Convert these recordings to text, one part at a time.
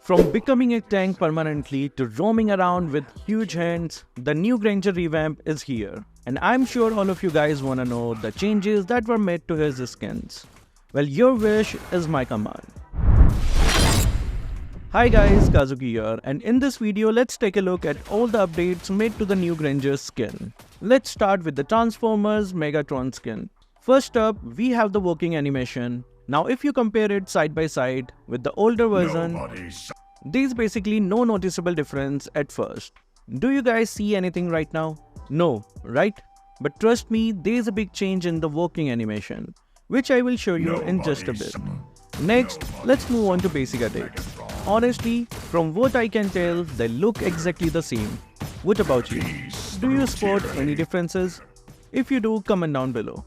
From becoming a tank permanently to roaming around with huge hands, the new Granger revamp is here. And I'm sure all of you guys wanna know the changes that were made to his skins. Well, your wish is my command. Hi guys, Kazuki here, and in this video let's take a look at all the updates made to the new Granger skin. Let's start with the Transformers Megatron skin. First up, we have the working animation. Now if you compare it side by side with the older version, there's basically no noticeable difference at first. Do you guys see anything right now? No, right? But trust me, there's a big change in the working animation, which I will show you in just a bit. Next, let's move on to basic attacks. Honestly, from what I can tell, they look exactly the same. What about you? Do you spot any differences? If you do, comment down below.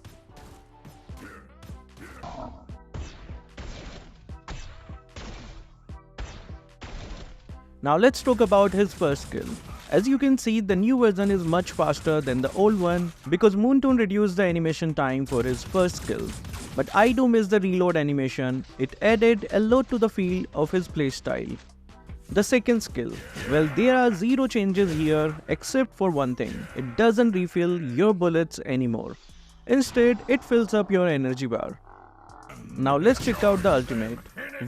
Now let's talk about his first skill. As you can see, the new version is much faster than the old one because Moonton reduced the animation time for his first skill. But I do miss the reload animation. It added a lot to the feel of his playstyle. The second skill. Well, there are zero changes here except for one thing. It doesn't refill your bullets anymore. Instead, it fills up your energy bar. Now let's check out the ultimate.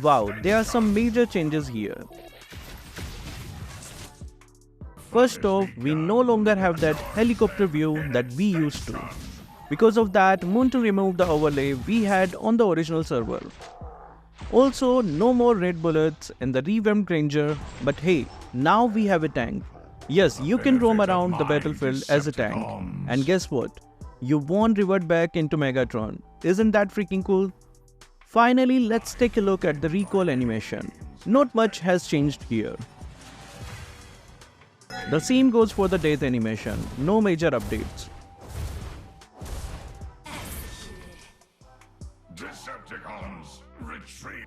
Wow, there are some major changes here. First off, we no longer have that helicopter view that we used to. Because of that, Moonton removed the overlay we had on the original server. Also, no more red bullets in the revamped Granger, but hey, now we have a tank. Yes, you can roam around the battlefield as a tank. And guess what? You won't revert back into Megatron. Isn't that freaking cool? Finally, let's take a look at the recoil animation. Not much has changed here. The same goes for the death animation, no major updates. Decepticons, retreat.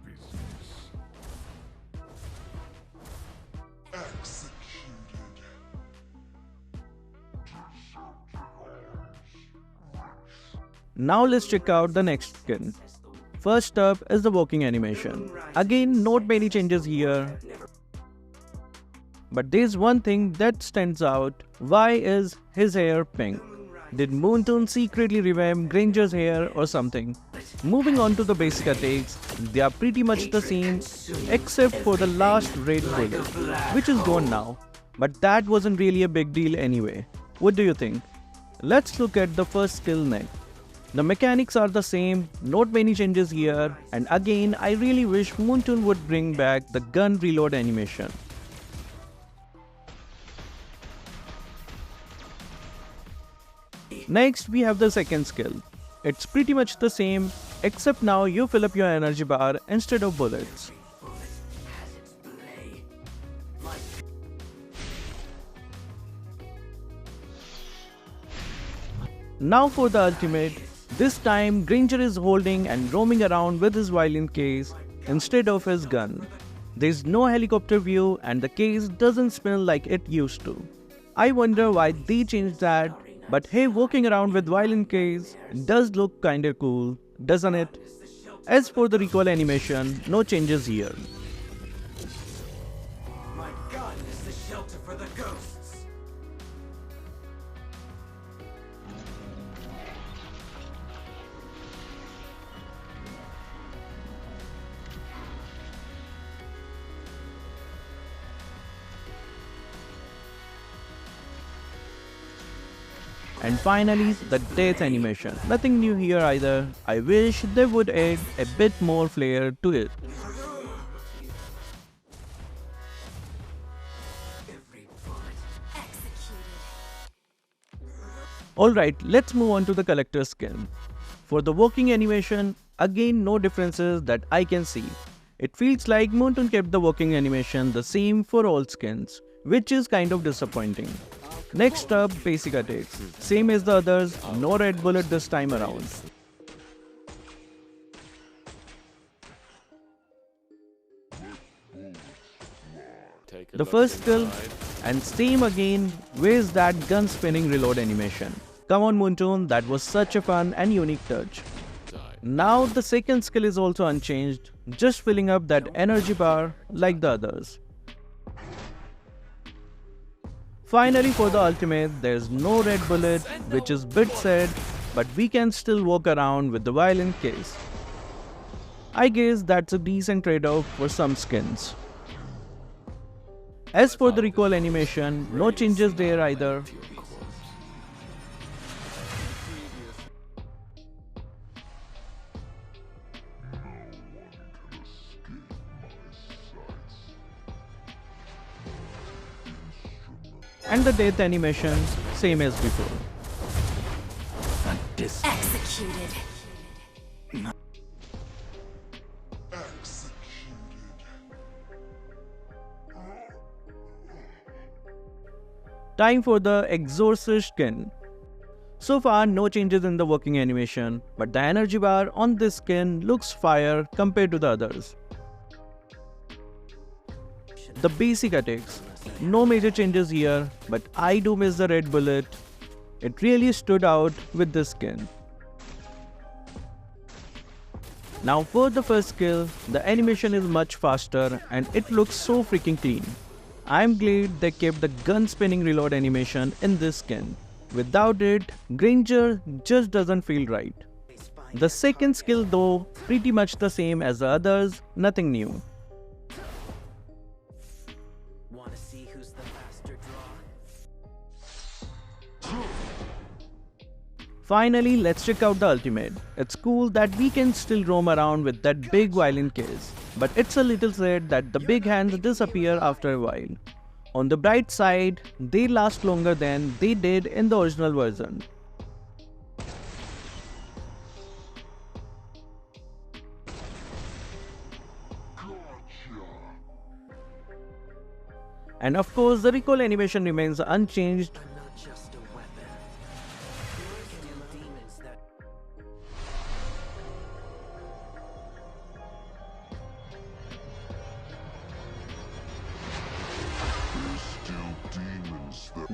Now let's check out the next skin. First up is the working animation. Again, not many changes here. But there's one thing that stands out. Why is his hair pink? Did Moonton secretly revamp Granger's hair or something? Moving on to the basic attacks, they are pretty much the same except for the last red bullet, which is gone now. But that wasn't really a big deal anyway. What do you think? Let's look at the first skill next. The mechanics are the same, not many changes here, and again I really wish Moonton would bring back the gun reload animation. Next, we have the second skill. It's pretty much the same, except now you fill up your energy bar instead of bullets. Now for the ultimate. This time, Granger is holding and roaming around with his violin case instead of his gun. There's no helicopter view and the case doesn't spin like it used to. I wonder why they changed that. But hey, walking around with violin case does look kinda cool, doesn't it? As for the recoil animation, no changes here. My gun is the shelter for the ghosts. And finally, the death animation. Nothing new here either. I wish they would add a bit more flair to it. Alright, let's move on to the collector skin. For the working animation, again no differences that I can see. It feels like Moonton kept the working animation the same for all skins, which is kind of disappointing. Next up, basic attacks. Same as the others, no red bullet this time around. The first skill, and same again, where's that gun spinning reload animation? Come on Moonton, that was such a fun and unique touch. Now the second skill is also unchanged, just filling up that energy bar like the others. Finally, for the ultimate, there's no red bullet, which is bit sad, but we can still walk around with the violent case. I guess that's a decent trade-off for some skins. As for the recoil animation, no changes there either. And the death animation, same as before. Executed. Time for the Exorcist skin. So far, no changes in the working animation, but the energy bar on this skin looks fire compared to the others. The basic attacks, no major changes here, but I do miss the red bullet. It really stood out with this skin. Now for the first skill, the animation is much faster and it looks so freaking clean. I'm glad they kept the gun spinning reload animation in this skin. Without it, Granger just doesn't feel right. The second skill though, pretty much the same as the others, nothing new. Wanna see who's the faster draw? Finally, let's check out the ultimate. It's cool that we can still roam around with that big violent case, but it's a little sad that the big hands disappear after a while. On the bright side, they last longer than they did in the original version. And of course, the recoil animation remains unchanged. I'm not just a weapon. Kill demons that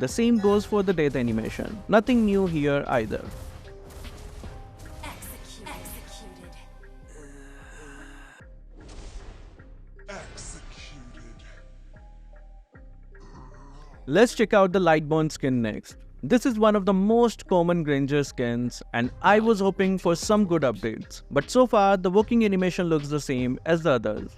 The same goes for the death animation. Nothing new here either. Executed. Let's check out the Lightborn skin next. This is one of the most common Granger skins and I was hoping for some good updates. But so far the working animation looks the same as the others.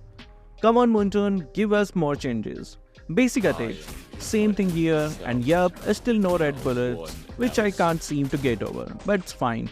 Come on Moonton, give us more changes. Basic attacks, same thing here, and yup, still no red bullets, which I can't seem to get over, but it's fine.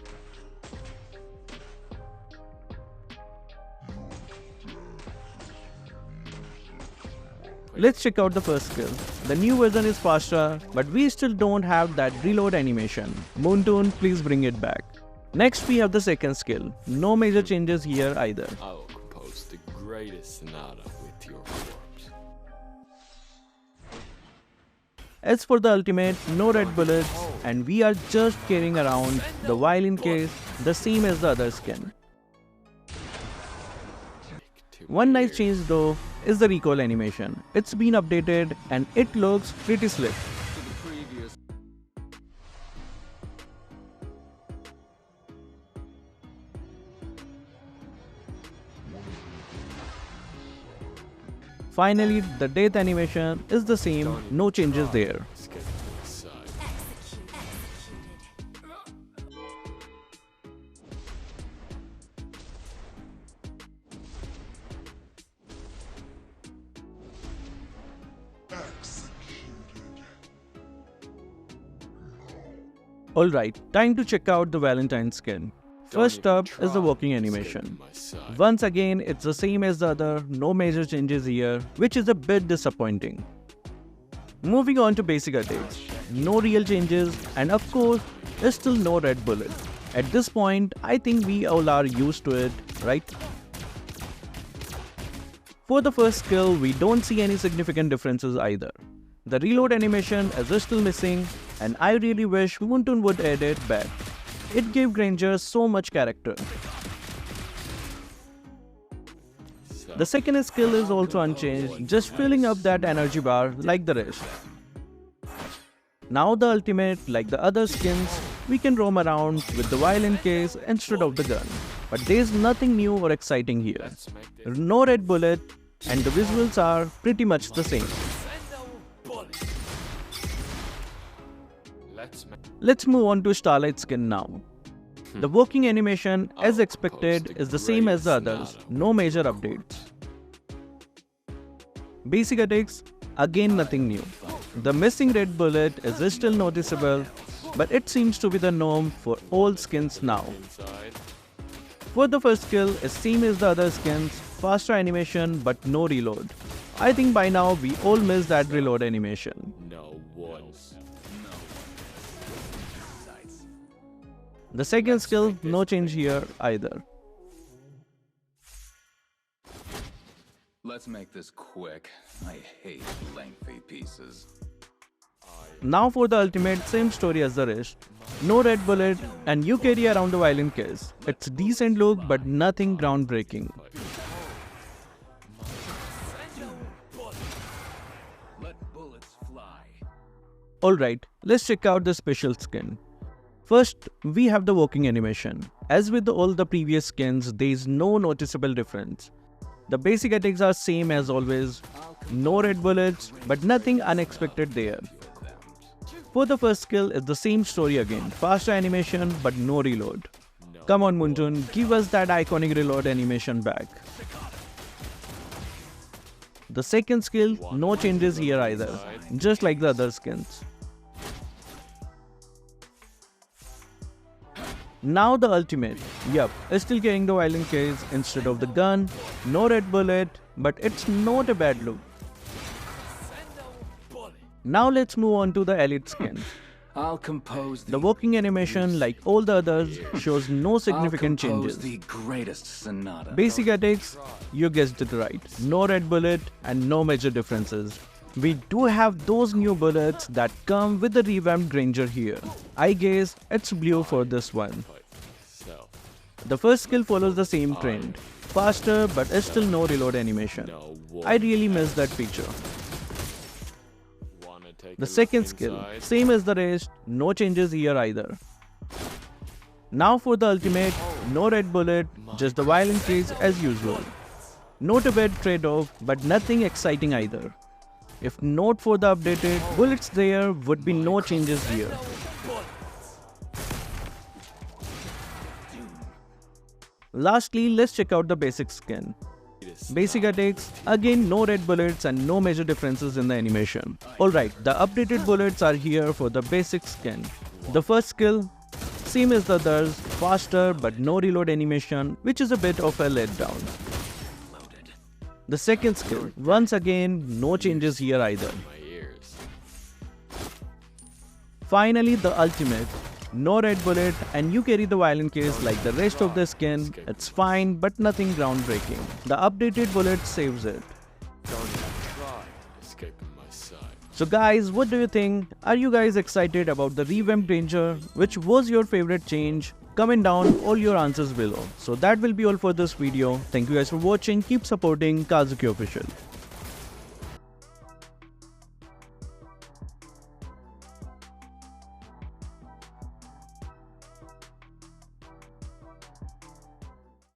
Let's check out the first skill. The new version is faster, but we still don't have that reload animation. Moonton, please bring it back. Next we have the second skill. No major changes here either. I will compose the greatest sonata with your corpse. As for the ultimate, no red bullets, and we are just carrying around the violin case, the same as the other skin. One nice change though is the recoil animation. It's been updated and it looks pretty slick. Finally, the death animation is the same, no changes there. Alright, time to check out the Valentine skin. First up is the working animation. Once again, it's the same as the other, no major changes here, which is a bit disappointing. Moving on to basic attacks, no real changes, and of course, there's still no red bullet. At this point, I think we all are used to it, right? For the first skill, we don't see any significant differences either. The reload animation is still missing, and I really wish Moonton would add it back. It gave Granger so much character. The second skill is also unchanged, just filling up that energy bar like the rest. Now the ultimate, like the other skins, we can roam around with the violin case instead of the gun. but there's nothing new or exciting here. Let's make this. No red bullet, and the visuals are pretty much the same. Let's move on to Starlight skin now. The working animation, as expected, is the same as the others, no major updates. Basic attacks, again nothing new. The missing red bullet is still noticeable, but it seems to be the norm for all skins now. Inside. For the first skill is same as the other skins, faster animation but no reload. I think by now we all miss that reload animation. No once. The second skill, no change here either. Let's make this quick. I hate lengthy pieces. Now for the ultimate, same story as the rest. No red bullet and you carry around the violin case. It's decent look but nothing groundbreaking. Let bullets fly. Alright, let's check out the special skin. First, we have the working animation. As with all the previous skins, there is no noticeable difference. The basic attacks are same as always, no red bullets, but nothing unexpected there. For the first skill, it's the same story again, faster animation but no reload. Come on Moonton, give us that iconic reload animation back. The second skill, no changes here either, just like the other skins. Now the ultimate, yup, is still carrying the violin case instead of the gun, no red bullet, but it's not a bad look. Now let's move on to the Ellite skin. I'll compose The working animation, like all the others, shows no significant changes. the greatest sonata. Basic attacks, you guessed it right, no red bullet and no major differences. We do have those new bullets that come with the revamped Granger here. I guess it's blue for this one. So, The first skill follows the same trend, faster but still no reload animation. no one. I really miss that feature. Wanna take The a second look skill, inside? same as the rest, no changes here either. Now for the ultimate, no red bullet, just the violin case as usual. Not a bad trade-off, but nothing exciting either. If not for the updated bullets, there would be no changes here. Lastly, let's check out the basic skin. Basic attacks, again no red bullets and no major differences in the animation. Alright, the updated bullets are here for the basic skin. The first skill, same as the others, faster but no reload animation, which is a bit of a letdown. The second skill, once again, no changes here either. My ears. Finally, the ultimate, no red bullet and you carry the violin case like the rest of the skin. It's fine but nothing groundbreaking. The updated bullet saves it. Don't even try escaping my sight. So guys, what do you think? Are you guys excited about the revamped Granger? Which was your favorite change? Comment down all your answers below. So that will be all for this video. Thank you guys for watching. Keep supporting Kazuki Official.